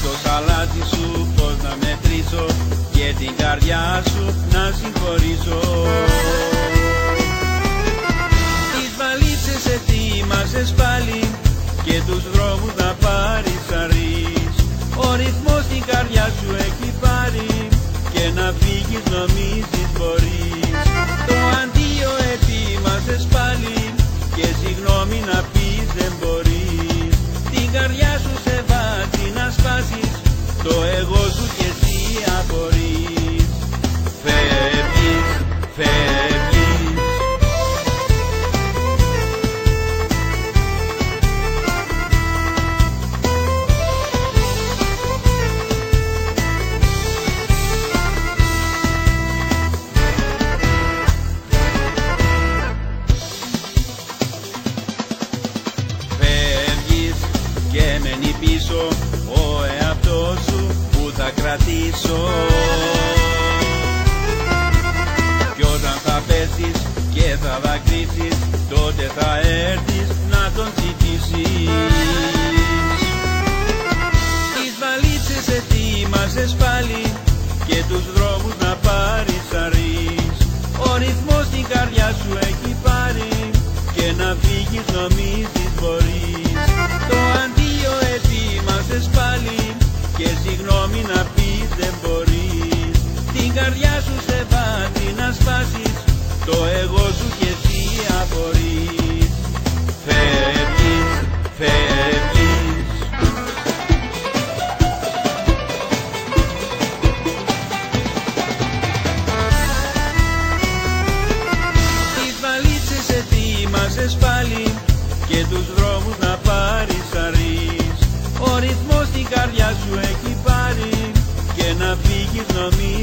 το σαλάτι σου πώς να μετρήσω και την καρδιά σου να συγχωρήσω. Τις βαλίτσες ετοίμασες πάλι και τους δρόμους να πάρεις αρείς. Ο ρυθμός την καρδιά σου έχει πάρει και να φύγεις νομίζεις μπορείς. Το αντίο ετοίμασες πάλι και συγγνώμη να πεις δεν μπορείς. Την καρδιά σου σε βάζει να σπάσεις, το εγώ σου κι εσύ απορείς. Φεύγεις, φεύγεις. Και μένει πίσω ο εαυτός σου που θα κρατήσω. Κι όταν θα πέσεις και θα δακρύσεις, τότε θα έρθεις να τον ζητήσεις. Τις βαλίτσες ετοίμασες πάλι και τους δρόμους να πάρεις αρείς. Ο ρυθμός την καρδιά σου έχει πάρει και να φύγεις νομίζεις μπορείς. Το αντίο ετοίμασες πάλι και συγγνώμη να πεις δεν μπορείς. Την καρδιά σου σε βάζει να σπάσεις, το εγώ σου κι εσύ απορείς. Φεύγεις, φεύγεις. Τις βαλίτσες ετοίμασες πάλι και τους δρόμους να πάρεις αρείς. Ο ρυθμός την καρδιά σου έχει πάρει και να φύγεις νομίζεις